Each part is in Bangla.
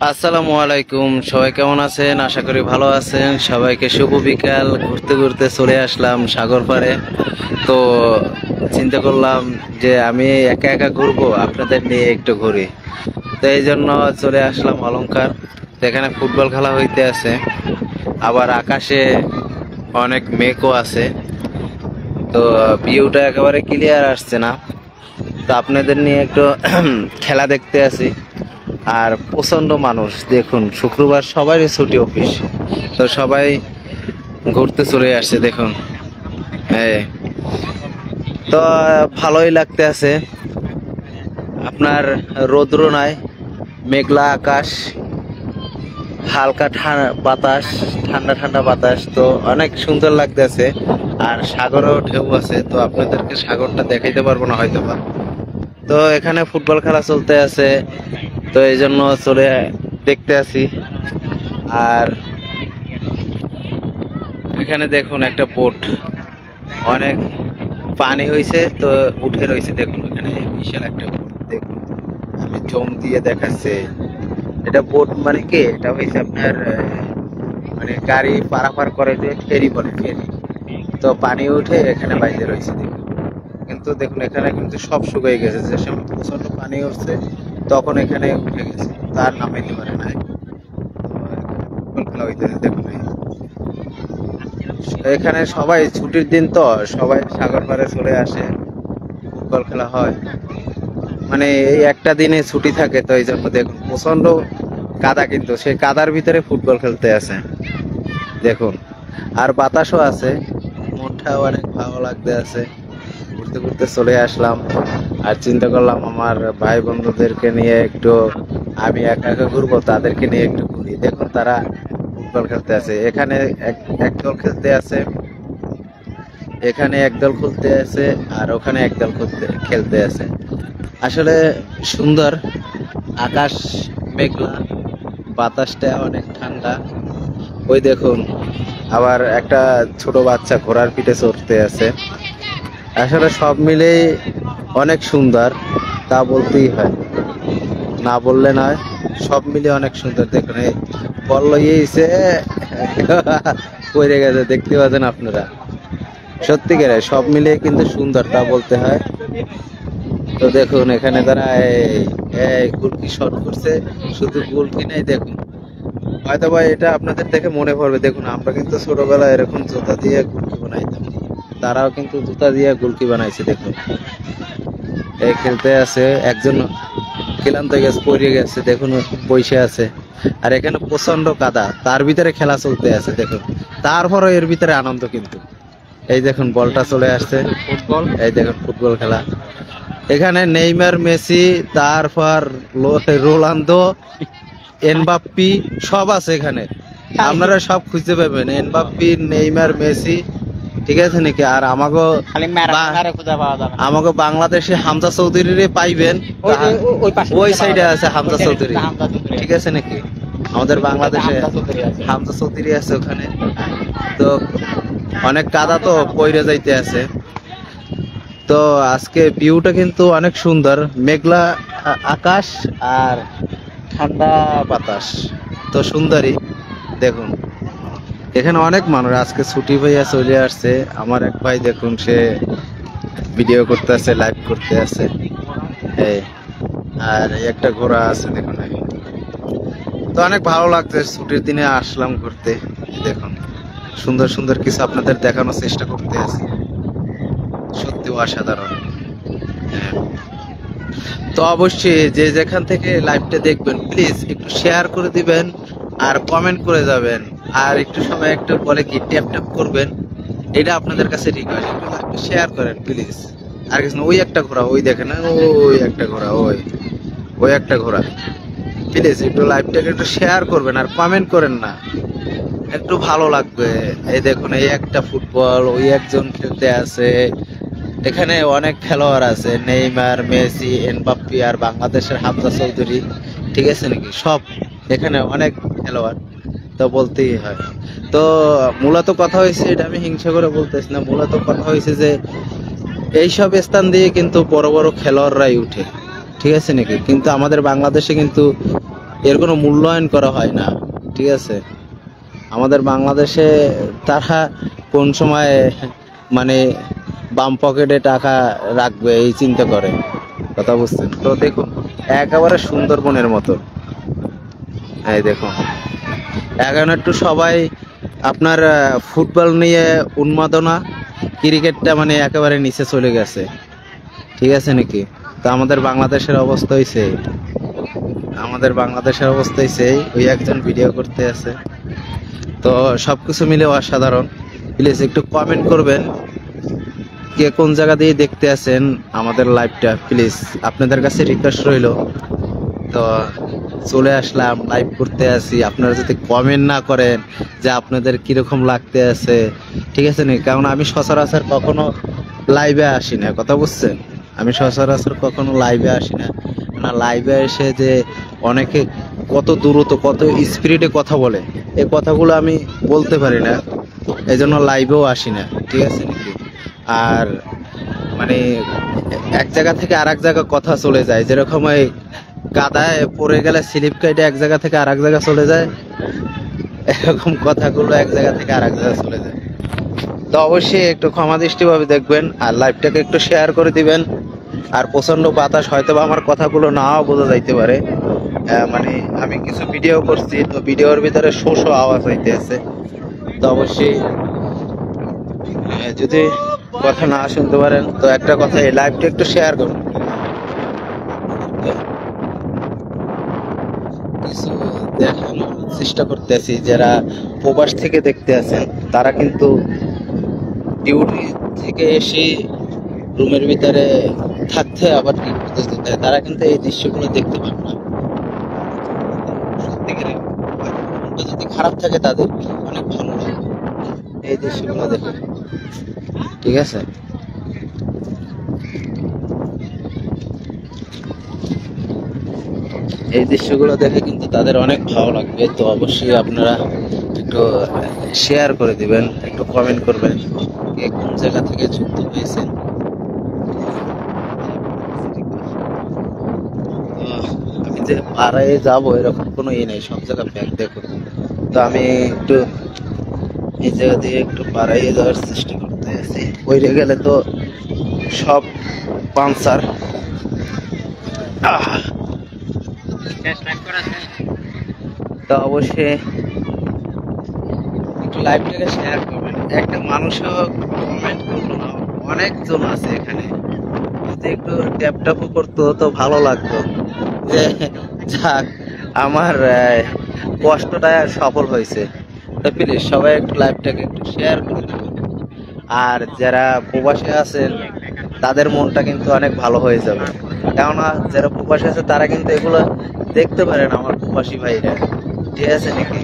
আসসালামু আলাইকুম, সবাই কেমন আছেন? আশা করি ভালো আছেন। সবাইকে শুভ বিকাল। ঘুরতে ঘুরতে চলে আসলাম সাগর পাড়ে। তো চিন্তা করলাম যে আমি একা একা ঘুরবো, আপনাদের নিয়ে একটু ঘুরি। তো এই জন্য চলে আসলাম অলংকার। তো এখানে ফুটবল খেলা হইতে আছে, আবার আকাশে অনেক মেঘও আছে। তো ভিউটা একেবারে ক্লিয়ার আসছে না। তো আপনাদের নিয়ে একটু খেলা দেখতে আসি। আর প্রচন্ড মানুষ, দেখুন শুক্রবার সবারই ছুটি অফিস, তো সবাই ঘুরতে চলে আসছে দেখুন। হ্যাঁ, তো ভালোই লাগতে আছে। আপনার রৌদ্র নাই, মেঘলা আকাশ, হালকা বাতাস, ঠান্ডা ঠান্ডা বাতাস, তো অনেক সুন্দর লাগতেছে। আর সাগরেও ঢেউ আছে, তো আপনাদেরকে সাগরটা দেখাইতে পারবো না হয়তো বা। তো এখানে ফুটবল খেলা চলতে আছে, তো এই জন্য চলে দেখতে আসি। আর এখানে দেখুন একটা বোট, অনেক পানি হয়েছে তো উঠে রয়েছে। দেখুন এখানে বিশাল একটা বোট, দেখুন আমি জম দিয়ে দেখাচ্ছে। এটা বোট মানে কি, এটা হয়েছে আপনার মানে গাড়ি পারাপার করে যে ফেরি বলে, ফেরি। তো পানি উঠে এখানে বাইরে রয়েছে দেখুন। কিন্তু দেখুন এখানে কিন্তু সব শুকিয়ে গেছে, যে সময় প্রচন্ড পানি উঠছে তখন এখানে উঠে গেছে, তার নামাইতে পারে নাই। ফুটবল খেলা হইতেছে দেখুন। এখানে সবাই ছুটির দিন, তো সবাই সাগর পাড়ে চলে আসে, ফুটবল খেলা হয়। মানে এই একটা দিনে ছুটি থাকে, তো এই জন্য দেখুন প্রচন্ড কাদা, কিন্তু সেই কাদার ভিতরে ফুটবল খেলতে আছে দেখুন। আর বাতাসও আছে, মনটা অনেক ভালো লাগতে আছে। ঘুরতে ঘুরতে চলে আসলাম, আর চিন্তা করলাম আমার ভাই বন্ধুদেরকে নিয়ে একটু, আমি একা একা ঘুরবো, তাদেরকে নিয়ে একটু ঘুরি। দেখুন তারা ফুটবল খেলতে আছে। এখানে একদল খেলতে আছে, এখানে একদল খেলতে আছে, আর ওখানে একদল খেলতে আছে। আসলে সুন্দর আকাশ, মেঘলা, বাতাসটা অনেক ঠান্ডা। ওই দেখুন আবার একটা ছোট বাচ্চা ঘোড়ার পিঠে চড়তে আছে। আসলে সব মিলেই অনেক সুন্দর, তা বলতেই হয়, না বললে নয়। সব মিলে অনেক সুন্দর। দেখুন এই বল লইয়েছে পড়ে গেছে, দেখতে পাচ্ছেন আপনারা। সত্যিকারে সব মিলিয়ে কিন্তু সুন্দর, তা বলতে হয়। তো দেখুন এখানে তারা এই গোলকি শট করছে, শুধু গোলকি নাই দেখুন। হয়তো ভাই এটা আপনাদের দেখে মনে পড়বে, দেখুন আমরা কিন্তু ছোটবেলায় এরকম জুতা দিয়ে গোলকি বানাইতাম, তারাও কিন্তু জুতা দিয়ে গোলকি বানাইছে দেখুন। এই খেলতে আছে, একজন খেলানতে গেছে, পড়ে গেছে দেখুন, বসে আছে। আর এখানে প্রচন্ড কাদা, তার ভিতরে খেলা চলতে আছে দেখুন। তারপরও এর ভিতরে আনন্দ কিন্তু। এই দেখুন বলটা চলে আসছে, ফুটবল, এই দেখুন ফুটবল খেলা। এখানে নেইমার, মেসি, তারপর রোনালদো, এমবাপ্পি সব আছে এখানে। আপনারা সব খুঁজে পাবেন, এমবাপ্পি, নেইমার, মেসি, ঠিক আছে নাকি? আর আমাকে বাংলাদেশে হামজা চৌধুরী পাইবেন, ওই সাইডে আছে হামজা চৌধুরী, ঠিক আছে নাকি? আমাদের বাংলাদেশে হামজা চৌধুরী আছে ওখানে। তো অনেক কাদা, তো পইরে যাইতে আছে। তো আজকে ভিউটা কিন্তু অনেক সুন্দর, মেঘলা আকাশ আর ঠান্ডা বাতাস, তো সুন্দরই। দেখুন এখানে অনেক মানুষ আজকে ছুটি পাইয়া চলে আসছে। আমার এক ভাই দেখুন, সে ভিডিও করতে আছে, লাইভ করতে আছে। এই আর একটা ঘোড়া আছে দেখুন। তো অনেক ভালো লাগছে, ছুটির দিনে আসলাম ঘুরতে। দেখুন সুন্দর সুন্দর কিছু আপনাদের দেখানোর চেষ্টা করতে আছে, সত্যি অসাধারণ। হ্যাঁ। তো অবশ্যই যে যেখান থেকে লাইভটা দেখবেন প্লিজ একটু শেয়ার করে দিবেন, আর কমেন্ট করে যাবেন, আর একটু সময় একটু বলে কি ট্যাপ ট্যাপ করবেন, এটা আপনাদের কাছে রিকোয়েস্ট। একটু লাইভটা শেয়ার করেন প্লিজ। আর কিছু না, ওই একটা ঘোড়া, ওই দেখেন, ওই একটা ঘোড়া, ওই একটা ঘোড়া। প্লিজ একটু লাইভটাকে একটু শেয়ার করবেন, আর কমেন্ট করেন না, একটু ভালো লাগবে। এই দেখুন এই একটা ফুটবল, ওই একজন খেলতে আছে। এখানে অনেক খেলোয়াড় আছে, নেইমার, মেসি, এমবাপ্পে, আর বাংলাদেশের হামজা চৌধুরী, ঠিক আছে নাকি? সব এখানে অনেক খেলোয়াড়, তো বলতেই হয়। তো মূলত কথা হয়েছে, এটা আমি হিংসা করে বলতেছি না, মূলত কথা হয়েছে যে এইসব স্থান দিয়ে কিন্তু বড় বড় খেলোয়াড়রাই উঠে, ঠিক আছে নাকি? কিন্তু আমাদের বাংলাদেশে কিন্তু এর কোনো মূল্যায়ন করা হয় না, ঠিক আছে। আমাদের বাংলাদেশে তারা কোন সময় মানে বাম পকেটে টাকা রাখবে এই চিন্তা করে, কথা বুঝছেন তো। দেখুন একেবারে সুন্দরবনের মতো, এই দেখুন এখন একটু সবাই আপনার ফুটবল নিয়ে উন্মাদনা, ক্রিকেটটা মানে একেবারে নিচে চলে গেছে, ঠিক আছে নাকি। তো আমাদের বাংলাদেশের অবস্থা হয়েছে, আমাদের বাংলাদেশের অবস্থা হয়েছে ওই একজন ভিডিও করতে আছে। তো সবকিছু মিলে অসাধারণ। প্লিজ একটু কমেন্ট করবেন কে কোন জায়গা দিয়ে দেখতে আছেন আমাদের লাইভটা, প্লিজ আপনাদের কাছে রিকোয়েস্ট রইল। তো চলে আসলাম, লাইভ করতে আসি, আপনারা যদি কমেন্ট না করেন যে আপনাদের কিরকম লাগতে আছে, ঠিক আছে নি। কারণ আমি সচরাচর কখনো লাইভে আসি না, কথা বুঝছেন। আমি সচরাচর কখনো লাইভে আসি না, না লাইভে এসে যে অনেকে কত দ্রুত কত স্পিডে কথা বলে এই কথাগুলো আমি বলতে পারি না, এই জন্য লাইভেও আসি না, ঠিক আছে নাকি। আর মানে এক জায়গা থেকে আর এক জায়গা কথা চলে যায়, যেরকম ওই কাদায় পড়ে গেলে স্লিপ কেটে এক জায়গা থেকে আর এক জায়গা চলে যায়, এরকম কথাগুলো এক জায়গা থেকে আর এক জায়গা চলে যায়। তো অবশ্যই একটু ক্ষমা দৃষ্টিভাবে দেখবেন আর লাইভটাকে একটু শেয়ার করে দিবেন। আর প্রচন্ড বাতাস, হয়তো বা আমার কথাগুলো নাও বোঝা যাইতে পারে, মানে আমি কিছু ভিডিও করছি তো ভিডিওর ভিতরে শো শো আওয়াজ হইতে আছে। তো অবশ্যই যদি কথা না শুনতে পারেন তো একটা কথা, এই লাইভটা একটু শেয়ার করুন। কিছু দেখানোর চেষ্টা করতেছি, যারা প্রবাস থেকে দেখতে আছেন তারা কিন্তু ডিউটি থেকে এসে রুমের ভিতরে থাকতে আবার ডিউটিতে যেতে হয়, তারা কিন্তু এই দৃশ্যগুলো দেখতে পান না। সত্যিকারের মনটা যদি খারাপ থাকে তাদের অনেক ভালো লাগে এই দৃশ্যগুলো দেখে, ঠিক আছে। এই দৃশ্যগুলো দেখে কিন্তু তাদের অনেক ভালো লাগবে। তো অবশ্যই আপনারা একটু শেয়ার করে দিবেন, একটু কমেন্ট করবেন কে কোন জায়গা থেকে যুক্ত হয়েছেন। আমি যে পাড়ায় যাবো এরকম কোনো ই নেই, সব জায়গা ব্যাগ দেখুন। তো আমি একটু এই জায়গা দিয়ে একটু পাড়ায় যাওয়ার চেষ্টা করতে আছি, ওইরে গেলে তো সব পাঞ্চার। তো অবশ্যই একটু লাইভটাকে শেয়ার করবেন। একটা মানুষও কমেন্ট করলো না, অনেকজন আছে এখানে, যদি একটু ট্যাপ ট্যাপও করতো তো ভালো লাগতো, যে যাক আমার কষ্টটা সফল হয়েছে। তো প্লিজ সবাই একটু লাইভটাকে একটু শেয়ার করে দেবেন। আর যারা প্রবাসে আছেন তাদের মনটা কিন্তু অনেক ভালো হয়ে যাবে, কেননা যারা প্রবাসী আছে তারা কিন্তু এগুলো দেখতে পারে না, আমার প্রবাসী ভাইরা, ঠিক আছে নাকি।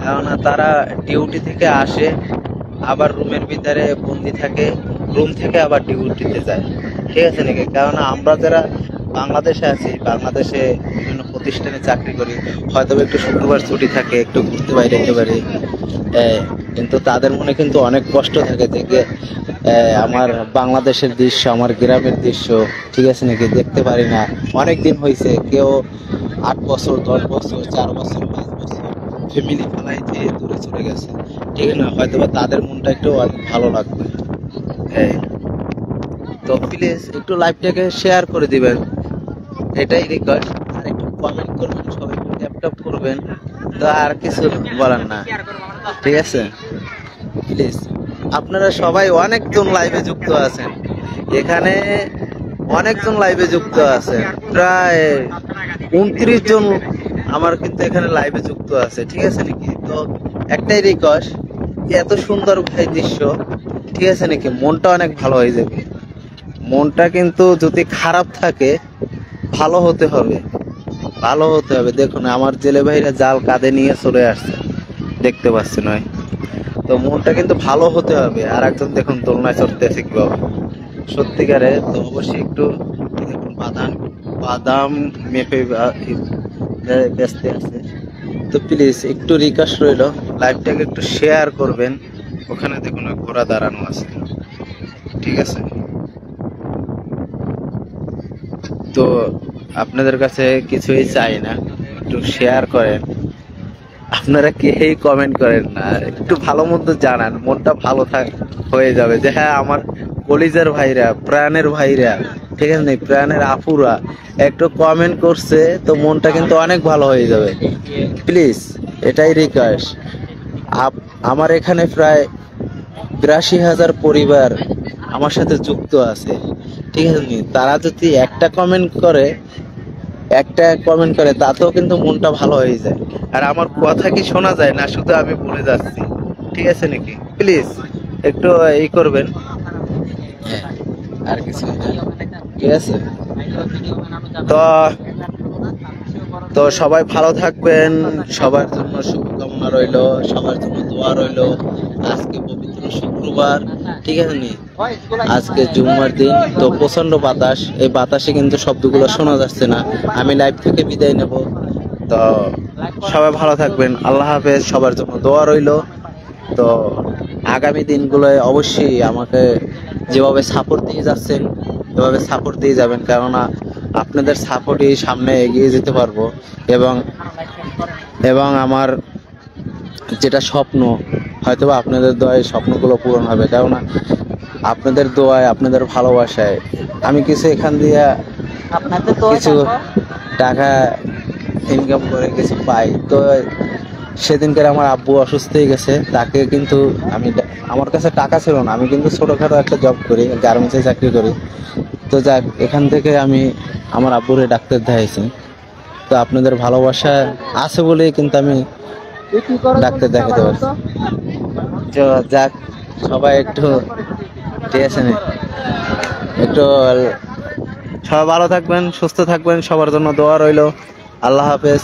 কেননা তারা ডিউটি থেকে আসে আবার রুমের ভিতরে বন্দি থাকে, রুম থেকে আবার ডিউটিতে যায়, ঠিক আছে নাকি। কেননা আমরা যারা বাংলাদেশে আছি, বাংলাদেশে বিভিন্ন প্রতিষ্ঠানে চাকরি করি, হয়তো একটু শুক্রবার ছুটি থাকে, একটু ঘুরতে বাইরে যেতে পারি, কিন্তু তাদের মনে কিন্তু অনেক কষ্ট থাকে যে আমার বাংলাদেশের দৃশ্য, আমার গ্রামের দৃশ্য, ঠিক আছে নাকি, দেখতে পারি না। অনেক দিন হয়েছে, কেউ 8 বছর 10 বছর 4 বছর 5 বছর ফ্যামিলি ফেলাই দিয়ে দূরে চলে গেছে, ঠিক না। হয়তো বা তাদের মনটা একটু অনেক ভালো লাগবে। তো প্লিজ একটু লাইভটাকে শেয়ার করে দিবেন, এটাই রিকোয়েস্ট। আর একটু কমেন্ট করবেন, সবাই একটু ট্যাপ ট্যাপ করবেন। তো আর কিছু বলার না, ঠিক আছে। প্লিজ আপনারা সবাই অনেকজন লাইভে যুক্ত আছেন, এখানে অনেকজন লাইভে যুক্ত আছেন, প্রায় 29 জন আমার কিন্তু এখানে লাইভে যুক্ত আছে, ঠিক আছে নাকি। তো একটাই রিকোয়েস্ট, এত সুন্দর ভাই দৃশ্য, ঠিক আছে নাকি, মনটা অনেক ভালো হয়ে যাবে। মনটা কিন্তু যদি খারাপ থাকে ভালো হতে হবে, ভালো হতে হবে। দেখুন আমার জেলে ভাইরা জাল কাঁধে নিয়ে চলে আসছে, দেখতে পাচ্ছেন নয়। তো মনটা কিন্তু ভালো হতে হবে। আর একজন দেখুন দোলনায় চড়তে আছে কিভাবে, সত্যিকারে। তো অবশ্যই একটু দেখুন বাদাম বাদাম মেপে ব্যস্ত আছে। তো প্লিজ একটু রিকোয়েস্ট রইল, লাইভটাকে একটু শেয়ার করবেন। ওখানে দেখুন ঘোড়া দাঁড়ানো আছে, ঠিক আছে। তো আপনাদের কাছে কিছুই চাই না, একটু একটু শেয়ার করেন। আপনারা কেউই কমেন্ট করেন না, একটু ভালো মন্দ জানান, মনটা ভালো হয়ে যাবে যে হ্যাঁ আমার কলিজার ভাইরা, প্রাণের ভাইরা, ঠিক আছে না, প্রাণের আপুরা একটু কমেন্ট করছে তো মনটা কিন্তু অনেক ভালো হয়ে যাবে। প্লিজ এটাই রিকোয়েস্ট। আমার এখানে প্রায় ৮২,০০০ পরিবার আমার সাথে যুক্ত আছে, ঠিক আছে নি, তারা যদি একটা কমেন্ট করে তাতেও কিন্তু মনটা ভালো হয়ে যায়। আর আমার কথা কি শোনা যায় না, শুধু আমি বলে যাচ্ছি, ঠিক আছে নাকি? প্লিজ একটু এই করবেন। হ্যাঁ, আর কিছু না, ঠিক আছে। তো তো সবাই ভালো থাকবেন, সবার জন্য শুভকামনা রইল, সবার জন্য দোয়া রইল। আজকে পবিত্র শুক্রবার, ঠিক আছে নি, আজকে জুম্মার দিন। তো প্রচন্ড বাতাস, এই বাতাসে কিন্তু শব্দগুলো শোনা যাচ্ছে না। আমি লাইভ থেকে বিদায় নেব। তো সবাই ভালো থাকবেন, আল্লাহ হাফেজ, সবার জন্য দোয়া রইল। তো আগামী দিনগুলোয় অবশ্যই আমাকে যেভাবে সাপোর্ট দিয়ে যাচ্ছেন এভাবে সাপোর্ট দিয়ে যাবেন, কেননা আপনাদের সাপোর্টই সামনে এগিয়ে যেতে পারবো। এবং আমার যেটা স্বপ্ন, হয়তোবা আপনাদের দোয়ায় স্বপ্নগুলো পূরণ হবে, কেননা আপনাদের দোয়ায়, আপনাদের ভালোবাসায় আমি কিছু এখান দিয়ে কিছু টাকা ইনকাম করে কিছু পাই। তো সেদিনকার আমার আব্বু অসুস্থ হয়ে গেছে, তাকে কিন্তু আমার কাছে টাকা ছিল না, আমি কিন্তু ছোটখাটো একটা জব করি, গার্মেন্টসে চাকরি করি। তো যাক, এখান থেকে আমি আমার আব্বুরে ডাক্তার দেখাইছি। তো আপনাদের ভালোবাসা আছে বলেই কিন্তু আমি ডাক্তার দেখাতে পারছি। তো যাক, সবাই একটু, ঠিক আছে না, একটু সবাই ভালো থাকবেন, সুস্থ থাকবেন, সবার জন্য দোয়া রইল। আল্লাহ হাফেজ।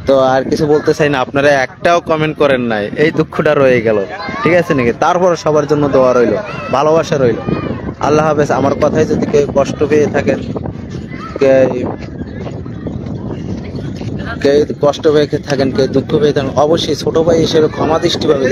তো আর কিছু বলতে চাই না, আপনারা একটাও কমেন্ট করেন নাই, এই দুঃখটা রয়ে গেল, ঠিক আছে নাকি? তারপর সবার জন্য দোয়া রইল, ভালোবাসা রইল। আল্লাহ হাফেজ। আমার কথায় যদি কেউ কষ্ট পেয়ে থাকেন, কেউ কষ্ট পেয়ে থাকেন, কেউ দুঃখ পেয়ে থাকেন, অবশ্যই ছোট ভাই হিসেবে ক্ষমা দৃষ্টিভাবে